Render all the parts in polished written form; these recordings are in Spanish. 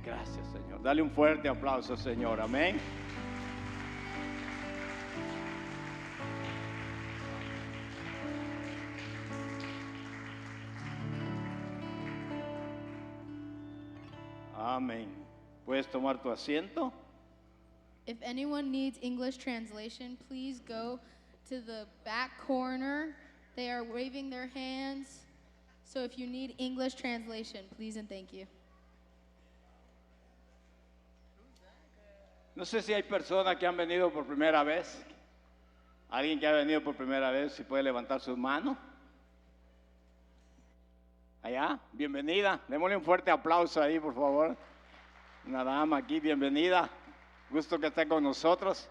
Gracias, Señor. Dale un fuerte aplauso, Señor. Amén. Amén. ¿Puedes tomar tu asiento? If anyone needs English translation, please go to the back corner. They are waving their hands. So if you need English translation, please and thank you. No sé si hay personas que han venido por primera vez. Alguien que ha venido por primera vez, si puede levantar sus manos. Allá, bienvenida. Démosle un fuerte aplauso ahí, por favor. Una dama aquí, bienvenida. Gusto que esté con nosotros.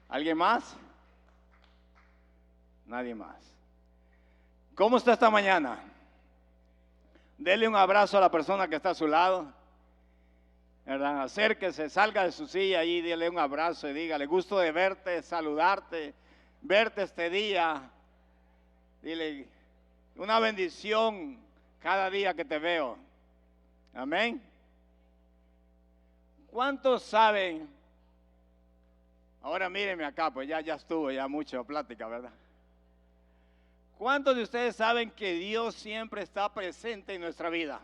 ¿Alguien más? Nadie más. ¿Cómo está esta mañana? Dele un abrazo a la persona que está a su lado. ¿Verdad? Acérquese, salga de su silla y dile un abrazo y dígale, gusto de verte, saludarte, verte este día. Dile, una bendición cada día que te veo. Amén. ¿Cuántos saben? Ahora mírenme acá, pues ya estuvo, ya mucha plática, ¿verdad? ¿Cuántos de ustedes saben que Dios siempre está presente en nuestra vida?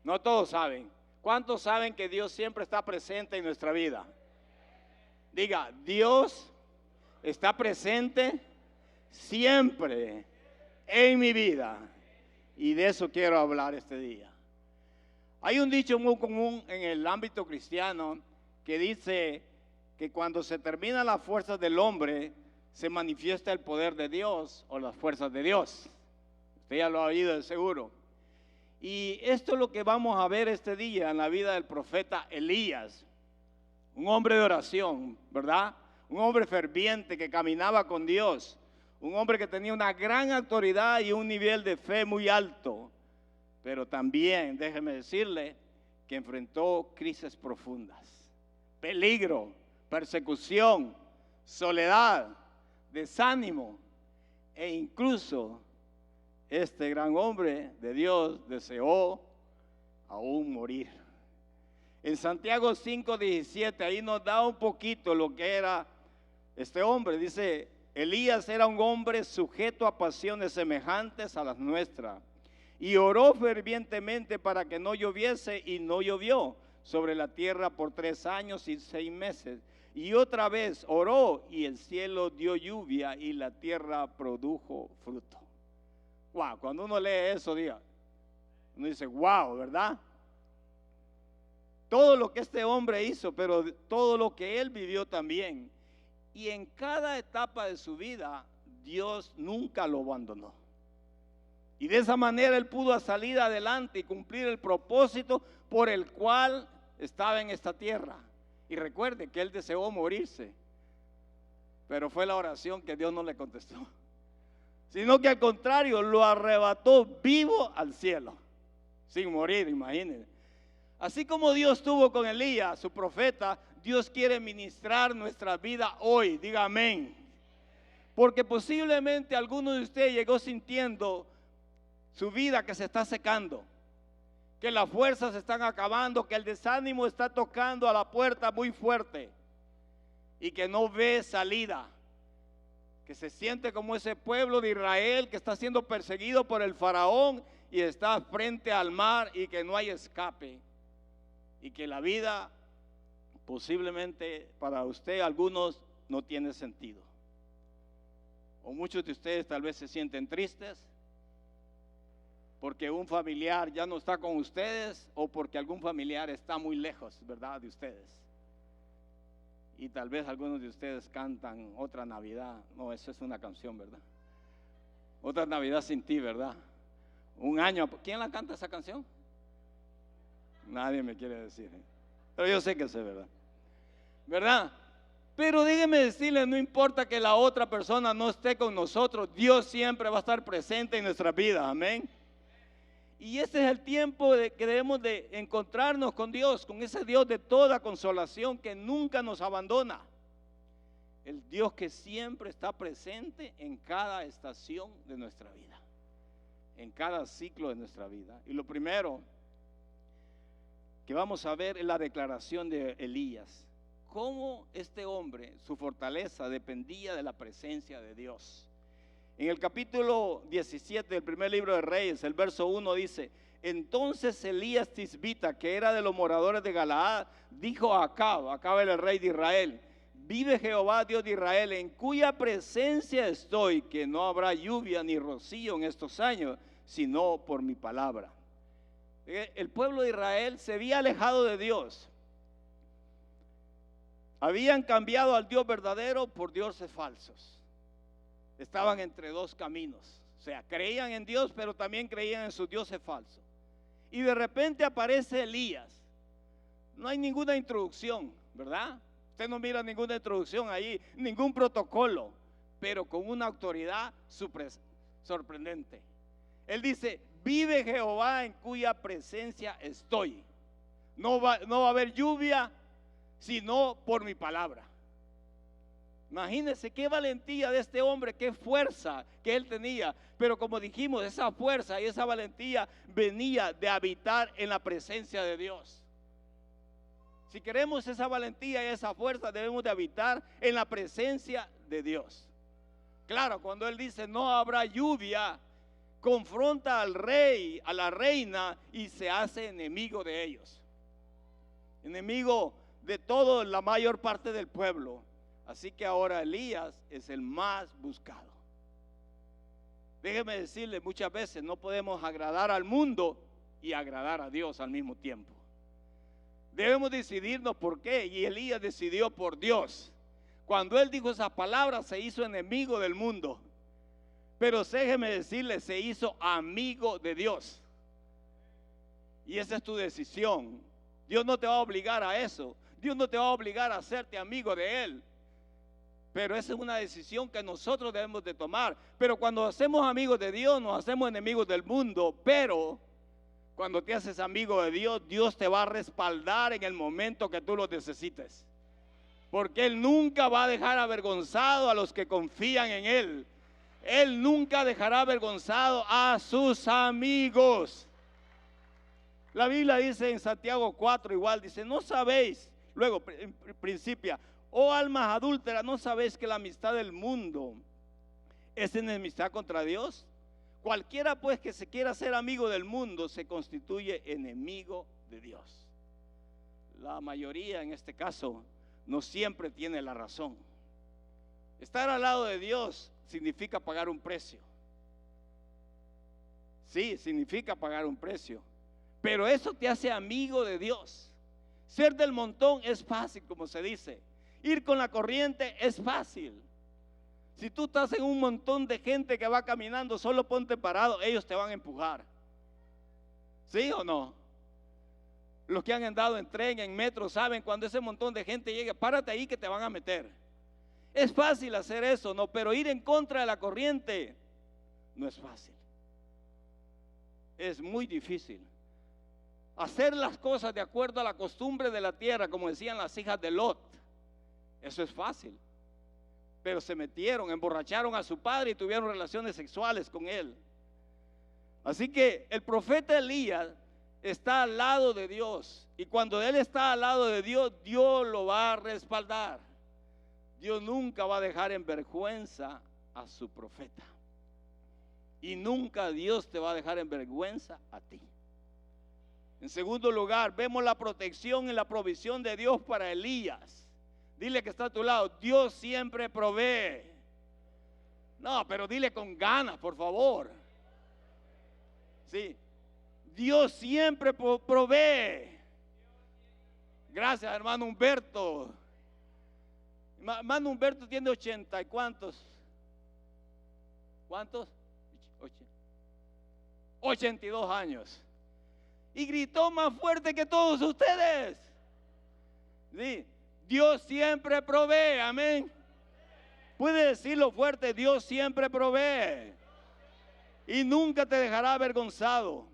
No todos saben. ¿Cuántos saben que Dios siempre está presente en nuestra vida? Diga, Dios está presente siempre en mi vida. Y de eso quiero hablar este día. Hay un dicho muy común en el ámbito cristiano que dice que cuando se terminan las fuerzas del hombre, se manifiesta el poder de Dios o las fuerzas de Dios. Usted ya lo ha oído de seguro. Y esto es lo que vamos a ver este día en la vida del profeta Elías, un hombre de oración, ¿verdad? Un hombre ferviente que caminaba con Dios, un hombre que tenía una gran autoridad y un nivel de fe muy alto, pero también, déjeme decirle, que enfrentó crisis profundas, peligro, persecución, soledad, desánimo e incluso este gran hombre de Dios deseó aún morir. En Santiago 5:17 ahí nos da un poquito lo que era este hombre. Dice, Elías era un hombre sujeto a pasiones semejantes a las nuestras y oró fervientemente para que no lloviese y no llovió sobre la tierra por 3 años y 6 meses. Y otra vez oró y el cielo dio lluvia y la tierra produjo fruto. Wow, cuando uno lee eso, uno dice, wow, ¿verdad? Todo lo que este hombre hizo, pero todo lo que él vivió también. Y en cada etapa de su vida, Dios nunca lo abandonó. Y de esa manera él pudo salir adelante y cumplir el propósito por el cual estaba en esta tierra. Y recuerde que él deseó morirse, pero fue la oración que Dios no le contestó, sino que al contrario lo arrebató vivo al cielo, sin morir, imagínense. Así como Dios tuvo con Elías, su profeta, Dios quiere ministrar nuestra vida hoy, diga amén. Porque posiblemente alguno de ustedes llegó sintiendo su vida que se está secando, que las fuerzas se están acabando, que el desánimo está tocando a la puerta muy fuerte y que no ve salida, que se siente como ese pueblo de Israel que está siendo perseguido por el faraón y está frente al mar y que no hay escape y que la vida posiblemente para usted algunos no tiene sentido, o muchos de ustedes tal vez se sienten tristes porque un familiar ya no está con ustedes o porque algún familiar está muy lejos, ¿verdad?, de ustedes. Y tal vez algunos de ustedes cantan Otra Navidad. No, eso es una canción, ¿verdad? Otra Navidad sin ti, ¿verdad? Un año. ¿Quién la canta esa canción? Nadie me quiere decir, ¿eh? Pero yo sé que es verdad, ¿verdad? Pero déjeme decirle, no importa que la otra persona no esté con nosotros, Dios siempre va a estar presente en nuestra vida, amén. Y ese es el tiempo que debemos de encontrarnos con Dios, con ese Dios de toda consolación que nunca nos abandona. El Dios que siempre está presente en cada estación de nuestra vida, en cada ciclo de nuestra vida. Y lo primero que vamos a ver es la declaración de Elías. Cómo este hombre, su fortaleza dependía de la presencia de Dios. En el capítulo 17 del primer libro de Reyes, el verso 1 dice: entonces Elías Tisbita, que era de los moradores de Galaad, dijo a Acab era el rey de Israel: vive Jehová Dios de Israel, en cuya presencia estoy, que no habrá lluvia ni rocío en estos años, sino por mi palabra. El pueblo de Israel se había alejado de Dios. Habían cambiado al Dios verdadero por dioses falsos. Estaban entre dos caminos. O sea, creían en Dios, pero también creían en sus dioses falsos. Y de repente aparece Elías. No hay ninguna introducción, ¿verdad? Usted no mira ninguna introducción ahí, ningún protocolo, pero con una autoridad sorprendente. Él dice: vive Jehová en cuya presencia estoy. No va a haber lluvia, sino por mi palabra. Imagínense qué valentía de este hombre, qué fuerza que él tenía. Pero como dijimos, esa fuerza y esa valentía venía de habitar en la presencia de Dios. Si queremos esa valentía y esa fuerza, debemos de habitar en la presencia de Dios. Claro, cuando él dice no habrá lluvia, confronta al rey, a la reina, y se hace enemigo de ellos. Enemigo de toda la mayor parte del pueblo. Así que ahora Elías es el más buscado. Déjeme decirle, muchas veces no podemos agradar al mundo y agradar a Dios al mismo tiempo. Debemos decidirnos por qué, y Elías decidió por Dios. Cuando él dijo esas palabras, se hizo enemigo del mundo. Pero déjeme decirle, se hizo amigo de Dios. Y esa es tu decisión. Dios no te va a obligar a eso. Dios no te va a obligar a hacerte amigo de Él. Pero esa es una decisión que nosotros debemos de tomar. Pero cuando hacemos amigos de Dios, nos hacemos enemigos del mundo. Pero cuando te haces amigo de Dios, Dios te va a respaldar en el momento que tú lo necesites. Porque Él nunca va a dejar avergonzado a los que confían en Él. Él nunca dejará avergonzado a sus amigos. La Biblia dice en Santiago 4 igual, dice: no sabéis, luego principia: oh almas adúlteras, ¿no sabéis que la amistad del mundo es enemistad contra Dios? Cualquiera pues que se quiera ser amigo del mundo se constituye enemigo de Dios. La mayoría en este caso no siempre tiene la razón. Estar al lado de Dios significa pagar un precio. Sí, significa pagar un precio. Pero eso te hace amigo de Dios. Ser del montón es fácil, como se dice. Ir con la corriente es fácil. Si tú estás en un montón de gente que va caminando, solo ponte parado, ellos te van a empujar. ¿Sí o no? Los que han andado en tren, en metro, saben cuando ese montón de gente llegue, párate ahí que te van a meter. Es fácil hacer eso, ¿no? Pero ir en contra de la corriente no es fácil. Es muy difícil. Hacer las cosas de acuerdo a la costumbre de la tierra, como decían las hijas de Lot, eso es fácil. Pero se metieron, emborracharon a su padre y tuvieron relaciones sexuales con él. Así que el profeta Elías está al lado de Dios. Y cuando él está al lado de Dios, Dios lo va a respaldar. Dios nunca va a dejar en vergüenza a su profeta. Y nunca Dios te va a dejar en vergüenza a ti. En segundo lugar, vemos la protección y la provisión de Dios para Elías. Dile que está a tu lado: Dios siempre provee. No, pero dile con ganas, por favor. Sí, Dios siempre provee. Gracias, hermano Humberto. Hermano Humberto tiene 80 y ¿cuántos? ¿Cuántos? 82 años. Y gritó más fuerte que todos ustedes. Sí, Dios siempre provee, amén. Puede decirlo fuerte: Dios siempre provee. Y nunca te dejará avergonzado.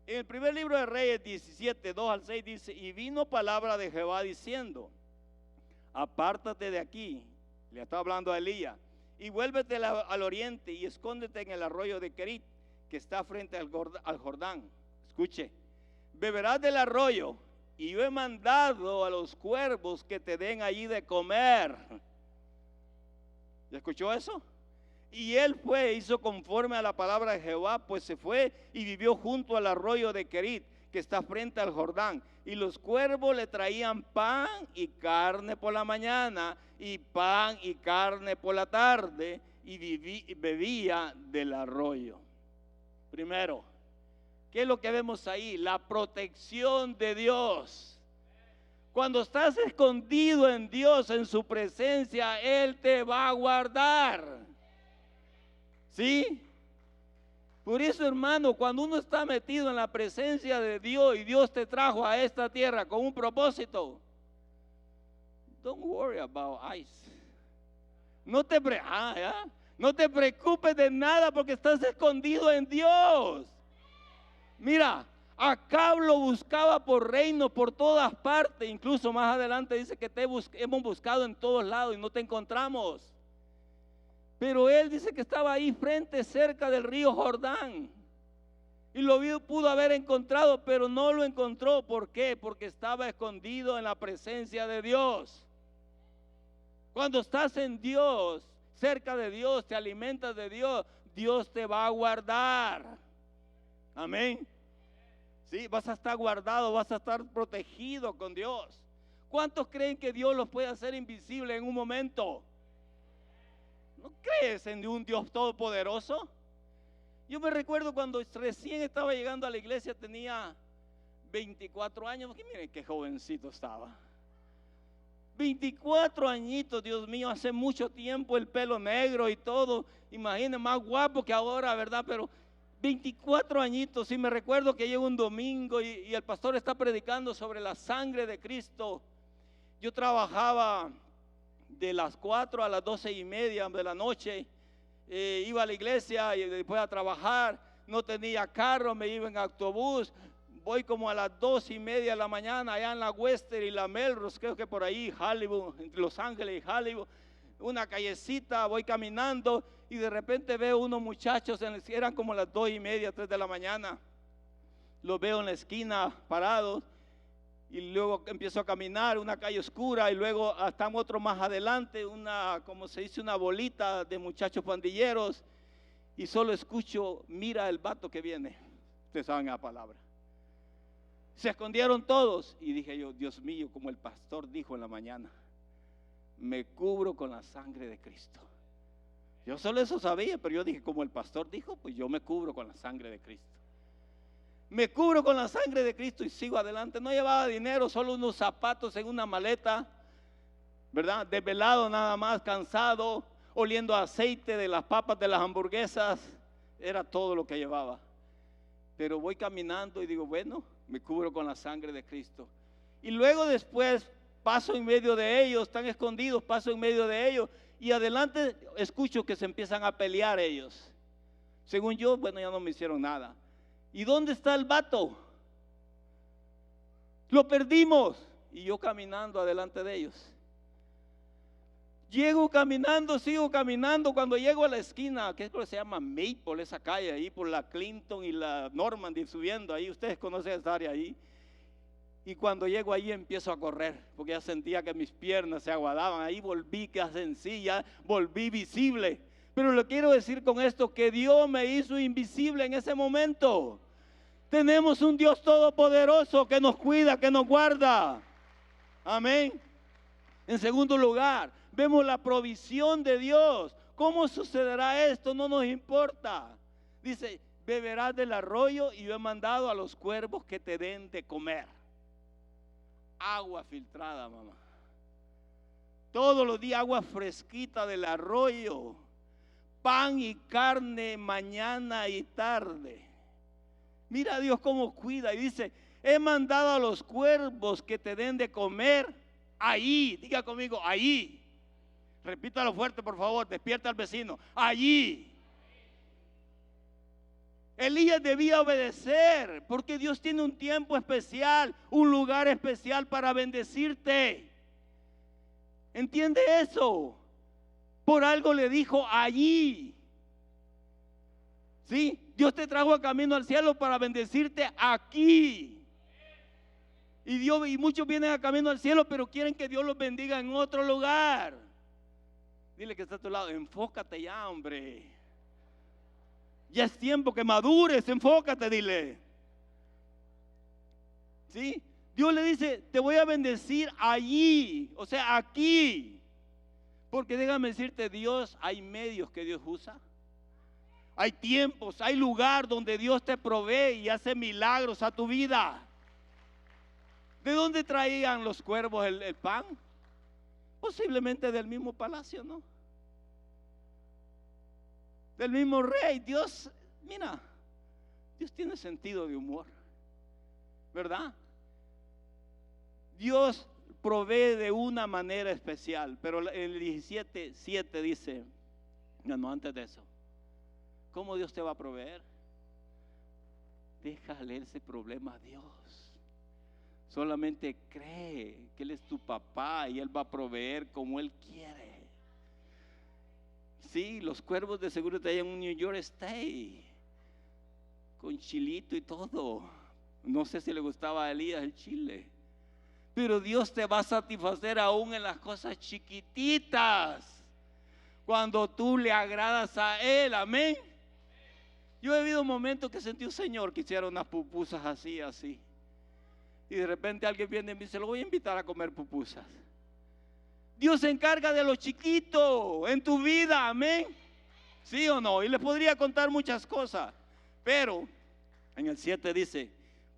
En el primer libro de Reyes 17, 2 al 6 dice: y vino palabra de Jehová diciendo: apártate de aquí, le está hablando a Elías, y vuélvete al oriente y escóndete en el arroyo de Querit, que está frente al Jordán. Escuche: beberás del arroyo, y yo he mandado a los cuervos que te den allí de comer. ¿Ya escuchó eso? Y él fue, hizo conforme a la palabra de Jehová, pues se fue y vivió junto al arroyo de Querit, que está frente al Jordán. Y los cuervos le traían pan y carne por la mañana, y pan y carne por la tarde, y bebía del arroyo. Primero, ¿qué es lo que vemos ahí? La protección de Dios. Cuando estás escondido en Dios, en su presencia, Él te va a guardar. ¿Sí? Por eso, hermano, cuando uno está metido en la presencia de Dios y Dios te trajo a esta tierra con un propósito, don't worry about ice. No te preocupes de nada porque estás escondido en Dios. Mira, Acab lo buscaba por reino, por todas partes. Incluso más adelante dice que hemos buscado en todos lados y no te encontramos. Pero él dice que estaba ahí frente, cerca del río Jordán. Y lo pudo haber encontrado, pero no lo encontró. ¿Por qué? Porque estaba escondido en la presencia de Dios. Cuando estás en Dios, cerca de Dios, te alimentas de Dios, Dios te va a guardar. Amén. Sí, vas a estar guardado, vas a estar protegido con Dios. ¿Cuántos creen que Dios los puede hacer invisibles en un momento? ¿No crees en un Dios todopoderoso? Yo me recuerdo cuando recién estaba llegando a la iglesia, tenía 24 años, porque miren qué jovencito estaba. 24 añitos, Dios mío, hace mucho tiempo, el pelo negro y todo. Imaginen, más guapo que ahora, ¿verdad? Pero 24 añitos, y me recuerdo que llegó un domingo y el pastor está predicando sobre la sangre de Cristo. Yo trabajaba de las 4 a las 12:30 de la noche, iba a la iglesia y después a trabajar. No tenía carro, me iba en autobús. Voy como a las 2:30 de la mañana allá en la Western y la Melrose, creo que por ahí, Hollywood, entre Los Ángeles y Hollywood, una callecita, voy caminando y de repente veo unos muchachos, eran como las 2:30, 3 de la mañana. Los veo en la esquina parados y luego empiezo a caminar, una calle oscura, y luego están otros más adelante, como se dice, una bolita de muchachos pandilleros, y solo escucho, mira el vato que viene. Ustedes saben la palabra. Se escondieron todos y dije yo, Dios mío, como el pastor dijo en la mañana, me cubro con la sangre de Cristo. Yo solo eso sabía, pero yo dije, como el pastor dijo, pues yo me cubro con la sangre de Cristo. Me cubro con la sangre de Cristo y sigo adelante. No llevaba dinero, solo unos zapatos en una maleta, ¿verdad? Desvelado nada más, cansado, oliendo a aceite de las papas de las hamburguesas. Era todo lo que llevaba. Pero voy caminando y digo, bueno, me cubro con la sangre de Cristo. Y luego después paso en medio de ellos, están escondidos, paso en medio de ellos y adelante escucho que se empiezan a pelear ellos. Según yo, bueno, ya no me hicieron nada. ¿Y dónde está el vato? Lo perdimos. Y yo caminando adelante de ellos. Llego caminando, sigo caminando. Cuando llego a la esquina, que es lo que se llama Maple, esa calle ahí por la Clinton y la Normandy, subiendo ahí, ustedes conocen esa área ahí. Y cuando llego ahí empiezo a correr, porque ya sentía que mis piernas se aguadaban. Ahí volví casi sencilla, volví visible. Pero le quiero decir con esto que Dios me hizo invisible en ese momento. Tenemos un Dios todopoderoso que nos cuida, que nos guarda. Amén. En segundo lugar, vemos la provisión de Dios. ¿Cómo sucederá esto? No nos importa. Dice, beberás del arroyo y yo he mandado a los cuervos que te den de comer. Agua filtrada, mamá. Todos los días agua fresquita del arroyo. Pan y carne mañana y tarde. Mira a Dios cómo cuida. Y dice, he mandado a los cuervos que te den de comer allí. Diga conmigo, allí. Repítalo fuerte, por favor, despierta al vecino. Allí. Elías debía obedecer, porque Dios tiene un tiempo especial, un lugar especial para bendecirte. ¿Entiende eso? Por algo le dijo allí. ¿Sí? Dios te trajo a camino al cielo para bendecirte aquí. Y muchos vienen a camino al cielo, pero quieren que Dios los bendiga en otro lugar. Dile que está a tu lado, enfócate ya, hombre. Ya es tiempo que madures, enfócate, dile. ¿Sí? Dios le dice, te voy a bendecir allí, o sea, aquí. Porque déjame decirte, Dios, hay medios que Dios usa. Hay tiempos, hay lugar donde Dios te provee y hace milagros a tu vida. ¿De dónde traían los cuervos el pan? Posiblemente del mismo palacio, ¿no? Del mismo rey. Dios, mira, Dios tiene sentido de humor, ¿verdad? Dios provee de una manera especial, pero el 17:7 dice, no, antes de eso, ¿cómo Dios te va a proveer? Déjale ese problema a Dios. Solamente cree que Él es tu papá y Él va a proveer como Él quiere. Sí, los cuervos de seguro te hallan un New York Steak con chilito y todo. No sé si le gustaba a Elías el chile, pero Dios te va a satisfacer aún en las cosas chiquititas cuando tú le agradas a Él. Amén. Yo he vivido momentos que sentí un Señor que hiciera unas pupusas así. Y de repente alguien viene y me dice, lo voy a invitar a comer pupusas. Dios se encarga de lo chiquito en tu vida, amén. ¿Sí o no? Y les podría contar muchas cosas. Pero en el 7 dice,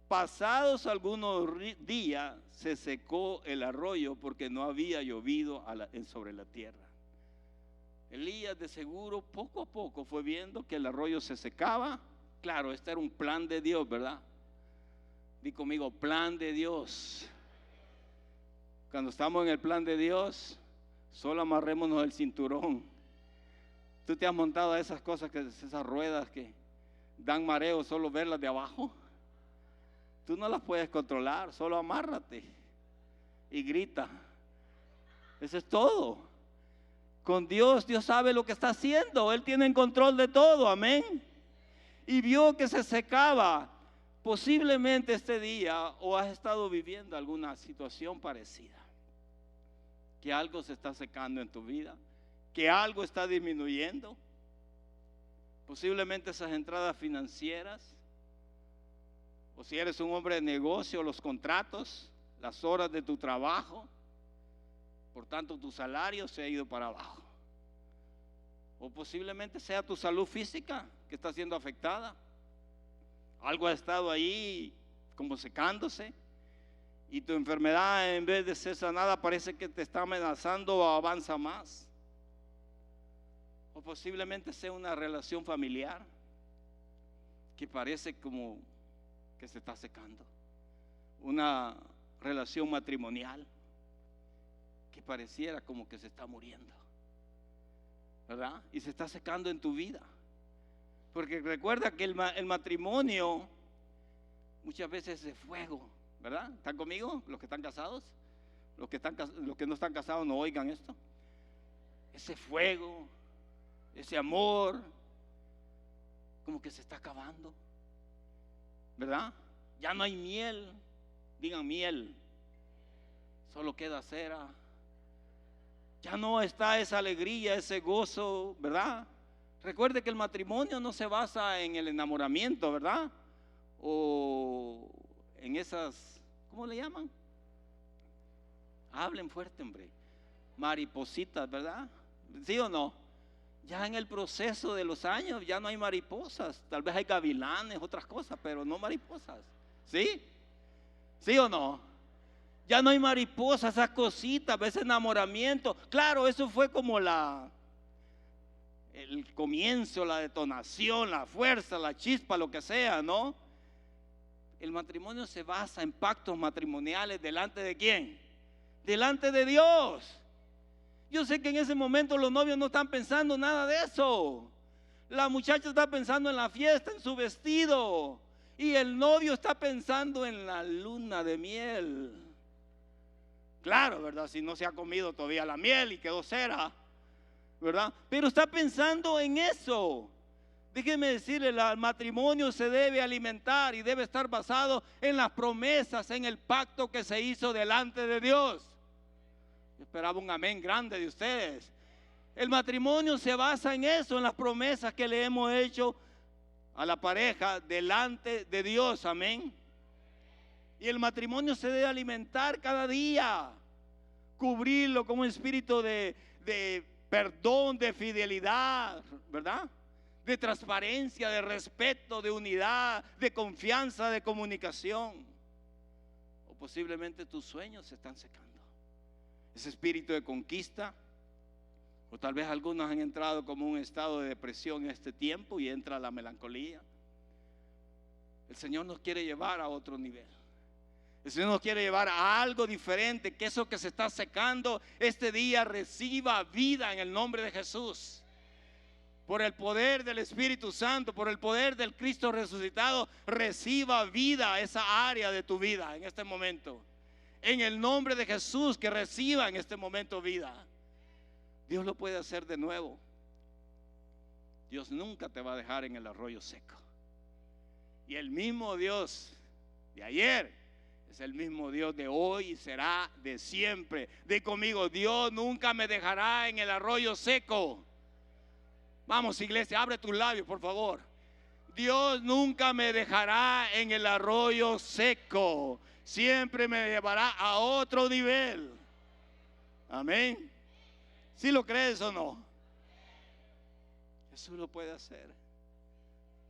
pasados algunos días se secó el arroyo porque no había llovido sobre la tierra. Elías de seguro poco a poco fue viendo que el arroyo se secaba. Claro, este era un plan de Dios, ¿verdad? Di conmigo, plan de Dios. Cuando estamos en el plan de Dios, solo amarrémonos el cinturón. ¿Tú te has montado a esas cosas, esas ruedas que dan mareo, solo verlas de abajo? Tú no las puedes controlar, solo amárrate y grita. Eso es todo. Con Dios, Dios sabe lo que está haciendo. Él tiene en control de todo, amén. Y vio que se secaba. Posiblemente este día o has estado viviendo alguna situación parecida, que algo se está secando en tu vida, que algo está disminuyendo. Posiblemente esas entradas financieras, o si eres un hombre de negocio, los contratos, las horas de tu trabajo, por tanto tu salario se ha ido para abajo. O posiblemente sea tu salud física que está siendo afectada. Algo ha estado ahí como secándose y tu enfermedad, en vez de ser sanada, parece que te está amenazando o avanza más. O posiblemente sea una relación familiar que parece como que se está secando. Una relación matrimonial que pareciera como que se está muriendo, ¿verdad? Y se está secando en tu vida. Porque recuerda que el matrimonio muchas veces es fuego, ¿verdad? ¿Están conmigo los que están casados? Los que no están casados no oigan esto. Ese fuego, ese amor, como que se está acabando, ¿verdad? Ya no hay miel, digan miel, solo queda cera. Ya no está esa alegría, ese gozo, ¿verdad? Recuerde que el matrimonio no se basa en el enamoramiento, ¿verdad? O en esas, ¿cómo le llaman? Hablen fuerte, hombre. Maripositas, ¿verdad? ¿Sí o no? Ya en el proceso de los años ya no hay mariposas. Tal vez hay gavilanes, otras cosas, pero no mariposas. ¿Sí? ¿Sí o no? Ya no hay mariposas, esas cositas, ese enamoramiento. Claro, eso fue como el comienzo, la detonación, la fuerza, la chispa, lo que sea, ¿no? El matrimonio se basa en pactos matrimoniales. ¿Delante de quién? Delante de Dios. Yo sé que en ese momento los novios no están pensando nada de eso. La muchacha está pensando en la fiesta, en su vestido, y el novio está pensando en la luna de miel. Claro, ¿verdad? Si no se ha comido todavía la miel y quedó cera, ¿verdad? Pero está pensando en eso. Déjeme decirle, el matrimonio se debe alimentar y debe estar basado en las promesas, en el pacto que se hizo delante de Dios. Yo esperaba un amén grande de ustedes. El matrimonio se basa en eso, en las promesas que le hemos hecho a la pareja delante de Dios, amén. Y el matrimonio se debe alimentar cada día, cubrirlo con un espíritu de perdón, de fidelidad, ¿verdad? De transparencia, de respeto, de unidad, de confianza, de comunicación. O posiblemente tus sueños se están secando. Ese espíritu de conquista, o tal vez algunos han entrado como un estado de depresión en este tiempo y entra la melancolía. El Señor nos quiere llevar a otro nivel. El Señor nos quiere llevar a algo diferente, que eso que se está secando este día reciba vida en el nombre de Jesús. Por el poder del Espíritu Santo, por el poder del Cristo resucitado, reciba vida esa área de tu vida en este momento. En el nombre de Jesús, que reciba en este momento vida. Dios lo puede hacer de nuevo. Dios nunca te va a dejar en el arroyo seco. Y el mismo Dios de ayer es el mismo Dios de hoy y será de siempre. Di conmigo, Dios nunca me dejará en el arroyo seco. Vamos, iglesia, abre tus labios, por favor. Dios nunca me dejará en el arroyo seco. Siempre me llevará a otro nivel. Amén. ¿Sí lo crees o no? Jesús lo puede hacer.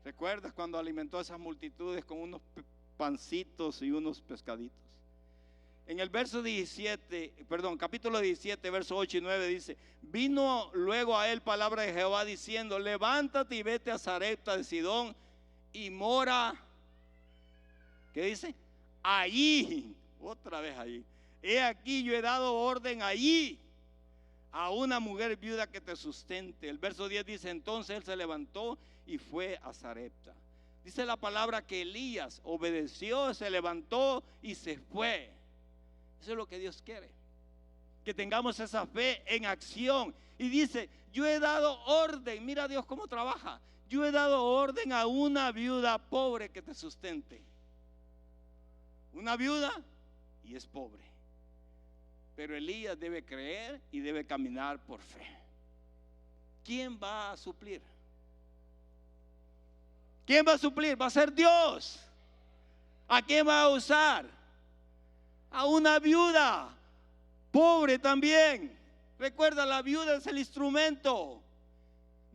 ¿Recuerdas cuando alimentó a esas multitudes con unos pancitos y unos pescaditos? En el capítulo 17, verso 8 y 9 dice: vino luego a él palabra de Jehová diciendo: levántate y vete a Sarepta de Sidón y mora. ¿Qué dice? Allí, otra vez allí. He aquí yo he dado orden allí a una mujer viuda que te sustente. El verso 10 dice: entonces él se levantó y fue a Sarepta. Dice la palabra que Elías obedeció, se levantó y se fue. Eso es lo que Dios quiere, que tengamos esa fe en acción. Y dice: yo he dado orden. Mira Dios cómo trabaja. Yo he dado orden a una viuda pobre que te sustente. Una viuda y es pobre. Pero Elías debe creer y debe caminar por fe. ¿Quién va a suplir? ¿Quién va a suplir? Va a ser Dios. ¿A quién va a usar? A una viuda pobre también. Recuerda, la viuda es el instrumento.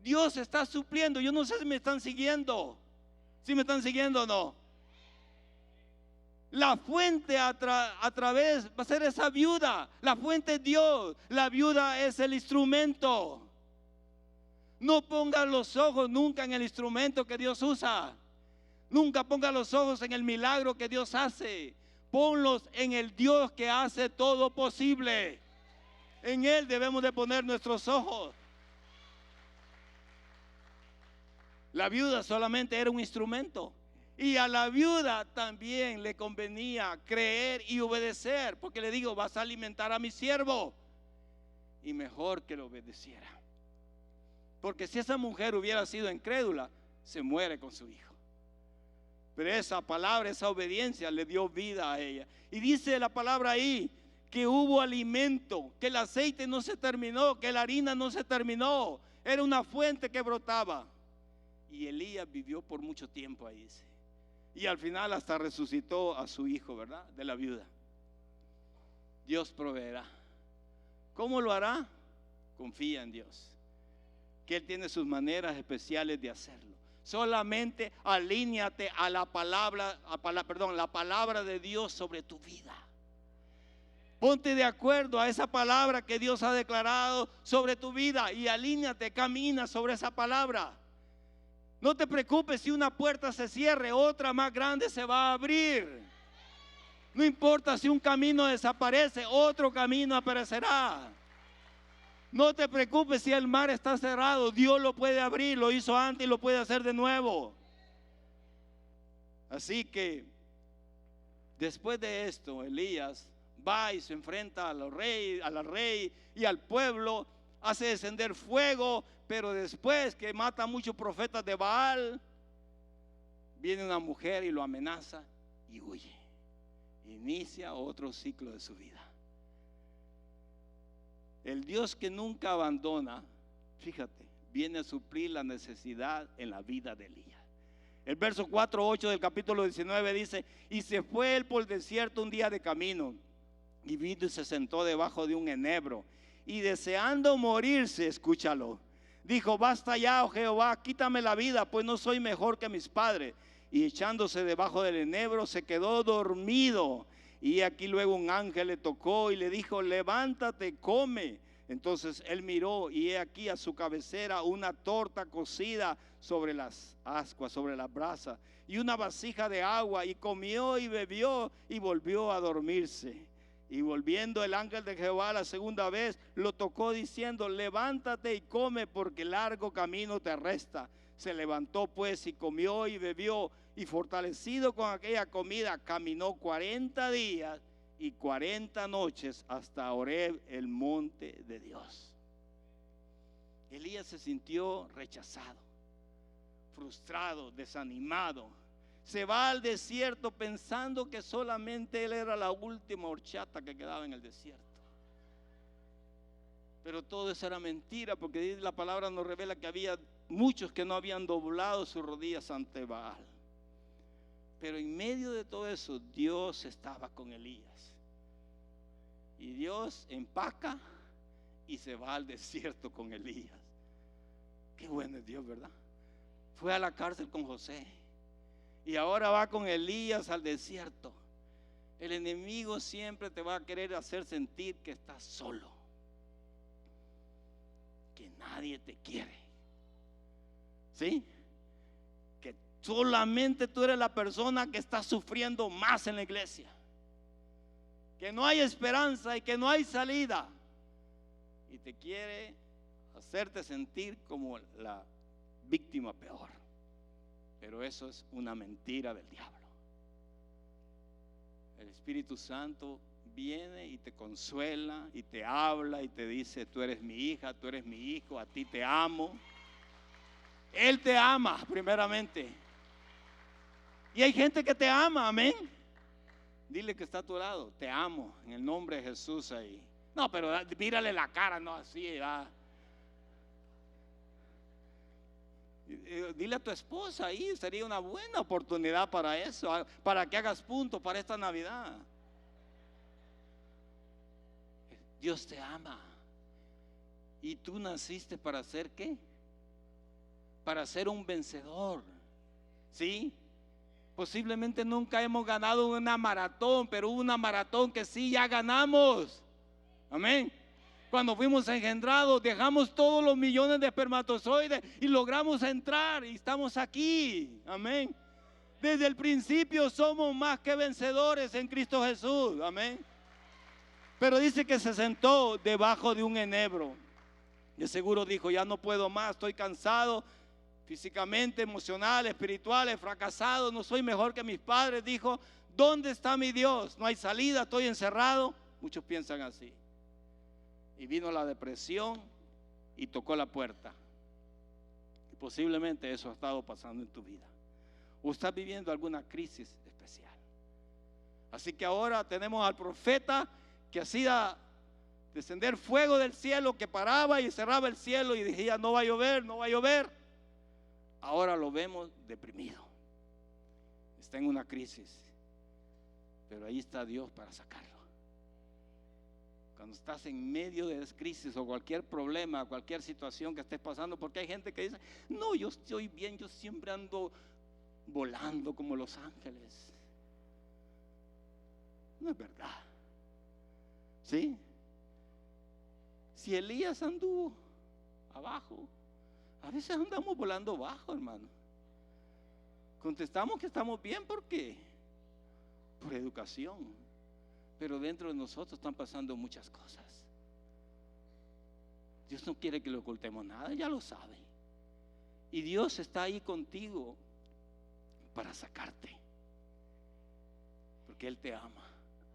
Dios está supliendo. Yo no sé si me están siguiendo. ¿Sí me están siguiendo o no? La fuente a través va a ser esa viuda. La fuente es Dios. La viuda es el instrumento. No pongas los ojos nunca en el instrumento que Dios usa. Nunca pongas los ojos en el milagro que Dios hace. Ponlos en el Dios que hace todo posible. En Él debemos de poner nuestros ojos. La viuda solamente era un instrumento. Y a la viuda también le convenía creer y obedecer. Porque le digo: vas a alimentar a mi siervo. Y mejor que lo obedeciera. Porque si esa mujer hubiera sido incrédula, se muere con su hijo. Pero esa palabra, esa obediencia le dio vida a ella. Y dice la palabra ahí que hubo alimento, que el aceite no se terminó, que la harina no se terminó. Era una fuente que brotaba. Y Elías vivió por mucho tiempo ahí, dice. Y al final hasta resucitó a su hijo, ¿verdad? De la viuda. Dios proveerá. ¿Cómo lo hará? Confía en Dios, que Él tiene sus maneras especiales de hacerlo. Solamente alíñate a la palabra, la palabra de Dios sobre tu vida. Ponte de acuerdo a esa palabra que Dios ha declarado sobre tu vida y alíñate, camina sobre esa palabra. No te preocupes si una puerta se cierre, otra más grande se va a abrir. No importa si un camino desaparece, otro camino aparecerá. No te preocupes si el mar está cerrado, Dios lo puede abrir, lo hizo antes y lo puede hacer de nuevo. Así que después de esto, Elías va y se enfrenta a la rey y al pueblo hace descender fuego, pero después que mata a muchos profetas de Baal, viene una mujer y lo amenaza y huye. Inicia otro ciclo de su vida. El Dios que nunca abandona, fíjate, viene a suplir la necesidad en la vida de Elías. El verso 4-8 del capítulo 19 dice: y se fue él por el desierto un día de camino, y vino y se sentó debajo de un enebro, y deseando morirse, escúchalo, dijo: basta ya, oh Jehová, quítame la vida, pues no soy mejor que mis padres. Y echándose debajo del enebro se quedó dormido. Y aquí luego un ángel le tocó y le dijo: levántate, come. Entonces él miró, y he aquí a su cabecera una torta cocida sobre las ascuas, sobre las brasas, y una vasija de agua, y comió y bebió y volvió a dormirse. Y volviendo el ángel de Jehová la segunda vez, lo tocó diciendo: levántate y come, porque largo camino te resta. Se levantó pues y comió y bebió, y fortalecido con aquella comida, caminó 40 días y 40 noches hasta Horeb, el monte de Dios. Elías se sintió rechazado, frustrado, desanimado. Se va al desierto pensando que solamente él era la última horchata que quedaba en el desierto. Pero todo eso era mentira, porque la palabra nos revela que había muchos que no habían doblado sus rodillas ante Baal. Pero en medio de todo eso, Dios estaba con Elías. Y Dios empaca y se va al desierto con Elías. Qué bueno es Dios, ¿verdad? Fue a la cárcel con José y ahora va con Elías al desierto. El enemigo siempre te va a querer hacer sentir que estás solo, que nadie te quiere, ¿sí? Que solamente tú eres la persona que está sufriendo más en la iglesia, que no hay esperanza y que no hay salida, y te quiere hacerte sentir como la víctima peor. Pero eso es una mentira del diablo. El Espíritu Santo viene y te consuela y te habla y te dice: tú eres mi hija, tú eres mi hijo, a ti te amo. Él te ama primeramente. Y hay gente que te ama, amén. Dile que está a tu lado: te amo, en el nombre de Jesús ahí. No, pero mírale la cara, no así, ¿verdad? Dile a tu esposa ahí, sería una buena oportunidad para eso, para que hagas punto para esta Navidad. Dios te ama. Y tú naciste para ser ¿qué? Para ser un vencedor, ¿sí? Posiblemente nunca hemos ganado una maratón, pero hubo una maratón que sí ya ganamos. Amén. Cuando fuimos engendrados, dejamos todos los millones de espermatozoides y logramos entrar y estamos aquí. Amén. Desde el principio somos más que vencedores en Cristo Jesús. Amén. Pero dice que se sentó debajo de un enebro. De seguro dijo: ya no puedo más, estoy cansado físicamente, emocional, espiritual, he fracasado, no soy mejor que mis padres. Dijo: ¿dónde está mi Dios? No hay salida, estoy encerrado. Muchos piensan así. Y vino la depresión y tocó la puerta. Y posiblemente eso ha estado pasando en tu vida. O estás viviendo alguna crisis especial. Así que ahora tenemos al profeta que hacía descender fuego del cielo, que paraba y cerraba el cielo y decía: no va a llover, no va a llover. Ahora lo vemos deprimido. Está en una crisis. Pero ahí está Dios para sacarlo. Cuando estás en medio de crisis o cualquier problema, cualquier situación que estés pasando, porque hay gente que dice: no, yo estoy bien, yo siempre ando volando como los ángeles. No es verdad. ¿Sí? Si Elías anduvo abajo, a veces andamos volando bajo, hermano. Contestamos que estamos bien, ¿por qué? Por educación. Pero dentro de nosotros están pasando muchas cosas. Dios no quiere que le ocultemos nada, ya lo sabe. Y Dios está ahí contigo para sacarte, porque Él te ama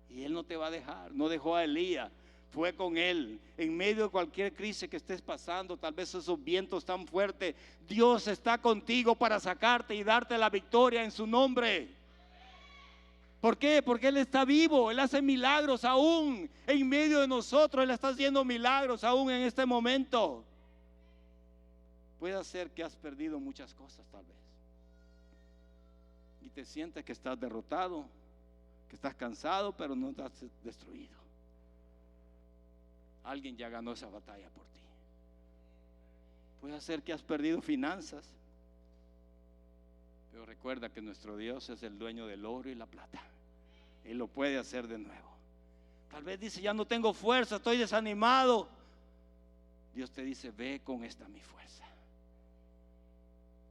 y Él no te va a dejar. No dejó a Elías fue con él. En medio de cualquier crisis que estés pasando, tal vez esos vientos tan fuertes, Dios está contigo para sacarte y darte la victoria en su nombre. ¿Por qué? Porque Él está vivo, Él hace milagros aún en medio de nosotros. Él está haciendo milagros aún en este momento. Puede ser que has perdido muchas cosas tal vez y te sientes que estás derrotado, que estás cansado, pero no estás destruido. Alguien ya ganó esa batalla por ti. Puede ser que has perdido finanzas, pero recuerda que nuestro Dios es el dueño del oro y la plata. Él lo puede hacer de nuevo. Tal vez dice, ya no tengo fuerza, estoy desanimado. Dios te dice, ve con esta mi fuerza.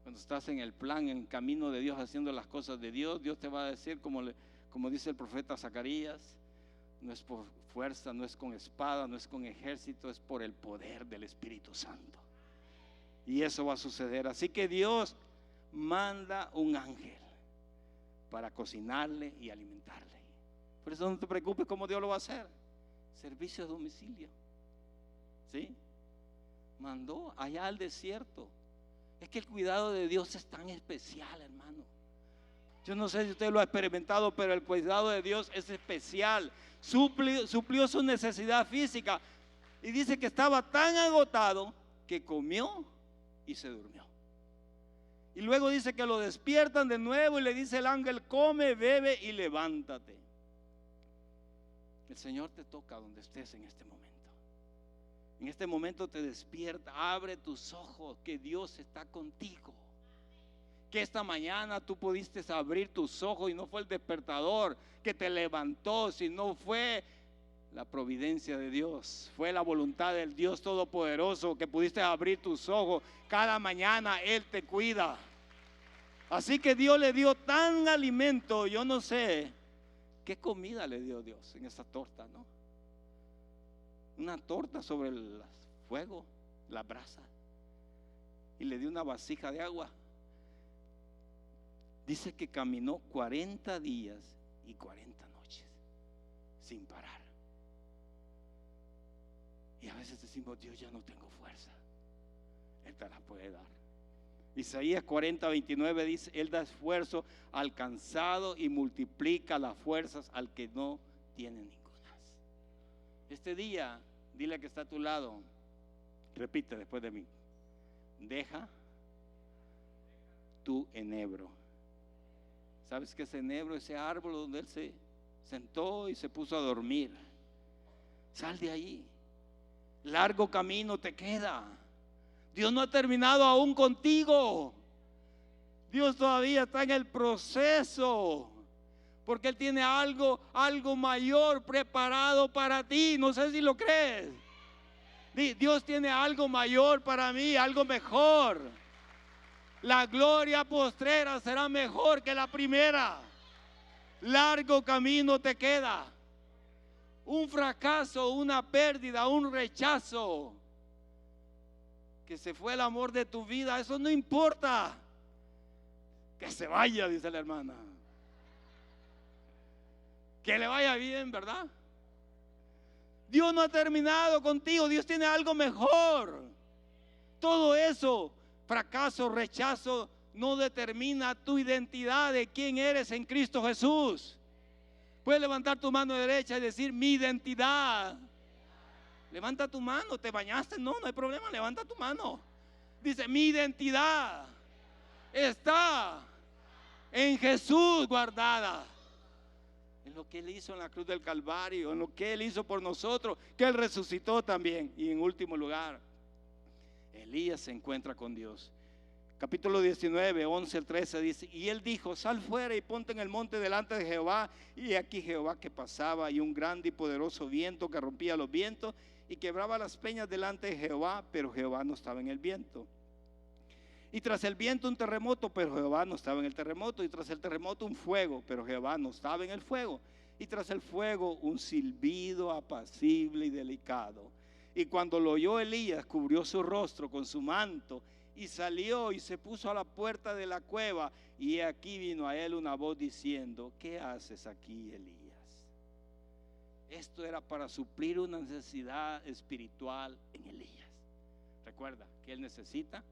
Cuando estás en el plan, en el camino de Dios, haciendo las cosas de Dios, Dios te va a decir, como dice el profeta Zacarías, no es por fuerza, no es con espada, no es con ejército, es por el poder del Espíritu Santo. Y eso va a suceder. Así que Dios manda un ángel para cocinarle y alimentarle. Por eso no te preocupes cómo Dios lo va a hacer. Servicio a domicilio. ¿Sí? Mandó allá al desierto. Es que el cuidado de Dios es tan especial, hermano. Yo no sé si usted lo ha experimentado, pero el cuidado de Dios es especial. Suplió su necesidad física. Y dice que estaba tan agotado que comió y se durmió. Y luego dice que lo despiertan de nuevo y le dice el ángel, come, bebe y levántate. El Señor te toca donde estés en este momento. En este momento te despierta, abre tus ojos, que Dios está contigo. Que esta mañana tú pudiste abrir tus ojos y no fue el despertador que te levantó, sino fue la providencia de Dios, fue la voluntad del Dios Todopoderoso que pudiste abrir tus ojos. Cada mañana Él te cuida. Así que Dios le dio tan alimento, yo no sé qué comida le dio Dios en esa torta, ¿no? Una torta sobre el fuego, la brasa, y le dio una vasija de agua. Dice que caminó 40 días y 40 noches sin parar. Y a veces decimos, Dios, ya no tengo fuerza. Él te la puede dar. Isaías 40:29 dice, Él da esfuerzo al cansado y multiplica las fuerzas al que no tiene ninguna. Este día, dile que está a tu lado, repite después de mí, deja tu enebro. ¿Sabes qué es enebro? Ese árbol donde él se sentó y se puso a dormir. Sal de ahí. Largo camino te queda. Dios no ha terminado aún contigo. Dios todavía está en el proceso, porque Él tiene algo mayor preparado para ti. No sé si lo crees. Dios tiene algo mayor para mí, algo mejor. La gloria postrera será mejor que la primera. Largo camino te queda. Un fracaso, una pérdida, un rechazo, que se fue el amor de tu vida, eso no importa. Que se vaya, dice la hermana. Que le vaya bien, ¿verdad? Dios no ha terminado contigo, Dios tiene algo mejor. Todo eso, fracaso, rechazo, no determina tu identidad de quién eres en Cristo Jesús. Puedes levantar tu mano derecha y decir, mi identidad. Levanta tu mano, ¿te bañaste? No hay problema, levanta tu mano. Dice, mi identidad está en Jesús guardada. En lo que Él hizo en la cruz del Calvario, en lo que Él hizo por nosotros, que Él resucitó también. Y en último lugar, Elías se encuentra con Dios. Capítulo 19, 11 al 13 dice, y él dijo, sal fuera y ponte en el monte delante de Jehová. Y aquí Jehová que pasaba, y un grande y poderoso viento que rompía los vientos y quebraba las peñas delante de Jehová, pero Jehová no estaba en el viento. Y tras el viento un terremoto, pero Jehová no estaba en el terremoto. Y tras el terremoto un fuego, pero Jehová no estaba en el fuego. Y tras el fuego un silbido apacible y delicado. Y cuando lo oyó Elías, cubrió su rostro con su manto y salió y se puso a la puerta de la cueva. Y aquí vino a él una voz diciendo, ¿qué haces aquí, Elías? esto era para suplir una necesidad espiritual en Elías. Recuerda que él necesita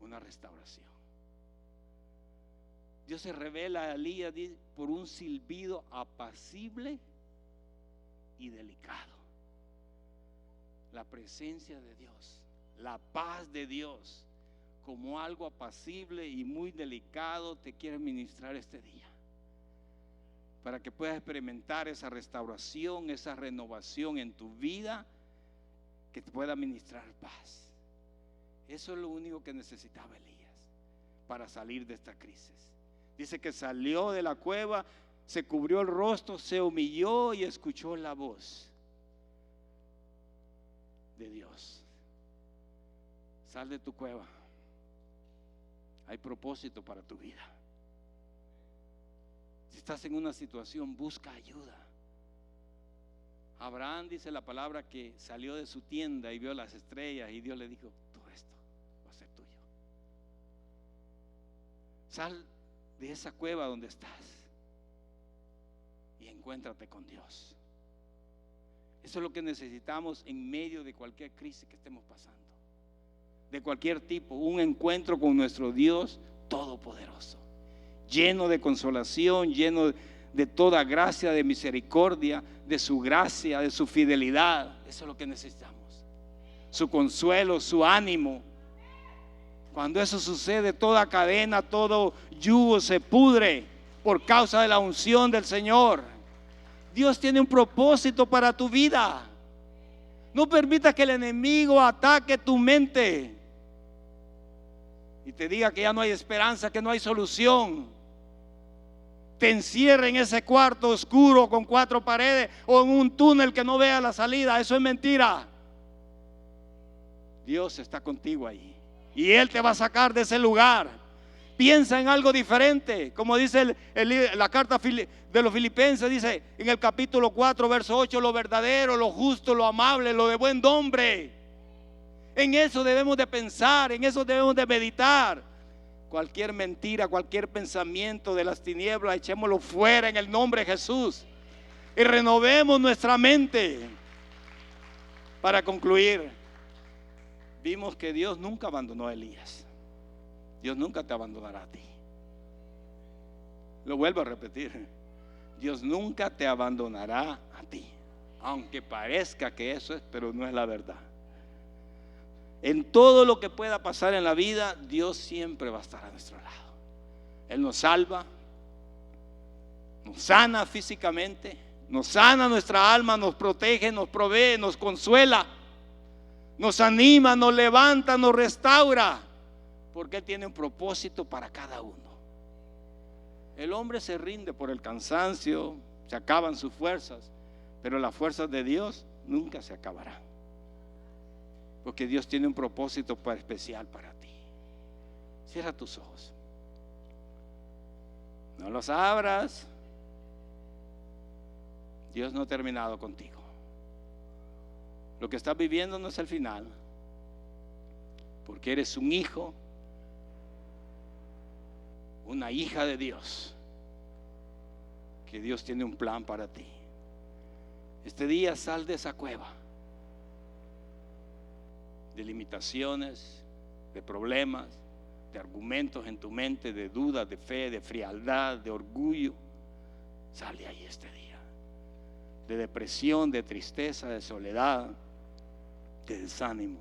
una restauración. Dios se revela a Elías por un silbido apacible y delicado. La presencia de Dios, la paz de Dios, como algo apacible y muy delicado, te quiere ministrar este día, para que puedas experimentar esa restauración, esa renovación en tu vida, que te pueda ministrar paz. Eso es lo único que necesitaba Elías para salir de esta crisis. Dice que salió de la cueva, se cubrió el rostro, se humilló y escuchó la voz de Dios. Sal de tu cueva. Hay propósito para tu vida. Si estás en una situación, busca ayuda. Abraham, dice la palabra, que salió de su tienda y vio las estrellas y Dios le dijo: todo esto va a ser tuyo. Sal de esa cueva donde estás y encuéntrate con Dios. Eso es lo que necesitamos en medio de cualquier crisis que estemos pasando, de cualquier tipo. Un encuentro con nuestro Dios todopoderoso, lleno de consolación, lleno de toda gracia, de misericordia, de su gracia, de su fidelidad. Eso es lo que necesitamos, su consuelo, su ánimo. Cuando eso sucede, toda cadena, todo yugo se pudre por causa de la unción del Señor. Dios tiene un propósito para tu vida. No permitas que el enemigo ataque tu mente y te diga que ya no hay esperanza, que no hay solución. Te encierre en ese cuarto oscuro con 4 paredes o en un túnel que no vea la salida. Eso es mentira. Dios está contigo ahí y Él te va a sacar de ese lugar. Piensa en algo diferente, como dice la carta de los Filipenses, dice en el capítulo 4 verso 8: lo verdadero, lo justo, lo amable, lo de buen nombre. En eso debemos de pensar, en eso debemos de meditar. Cualquier mentira, cualquier pensamiento de las tinieblas, echémoslo fuera en el nombre de Jesús y renovemos nuestra mente. Para concluir, vimos que Dios nunca abandonó a Elías. Dios nunca te abandonará a ti. Lo vuelvo a repetir: Dios nunca te abandonará a ti, aunque parezca que eso es, pero no es la verdad. En todo lo que pueda pasar en la vida, Dios siempre va a estar a nuestro lado. Él nos salva, nos sana físicamente, nos sana nuestra alma, nos protege, nos provee, nos consuela, nos anima, nos levanta, nos restaura, porque Él tiene un propósito para cada uno. El hombre se rinde por el cansancio, se acaban sus fuerzas, pero las fuerzas de Dios nunca se acabarán, porque Dios tiene un propósito especial para ti. Cierra tus ojos, no los abras. Dios no ha terminado contigo. Lo que estás viviendo no es el final, porque eres un hijo, una hija de Dios, que Dios tiene un plan para ti. Este día sal de esa cueva de limitaciones, de problemas, de argumentos en tu mente, de dudas, de fe, de frialdad, de orgullo. Sal de ahí este día, de depresión, de tristeza, de soledad, de desánimo,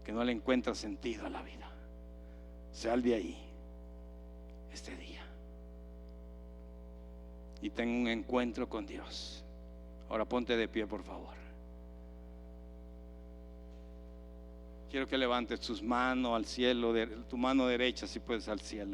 que no le encuentras sentido a la vida. Sal de ahí este día y ten un encuentro con Dios. Ahora ponte de pie, por favor. Quiero que levantes tus manos al cielo, tu mano derecha si puedes al cielo.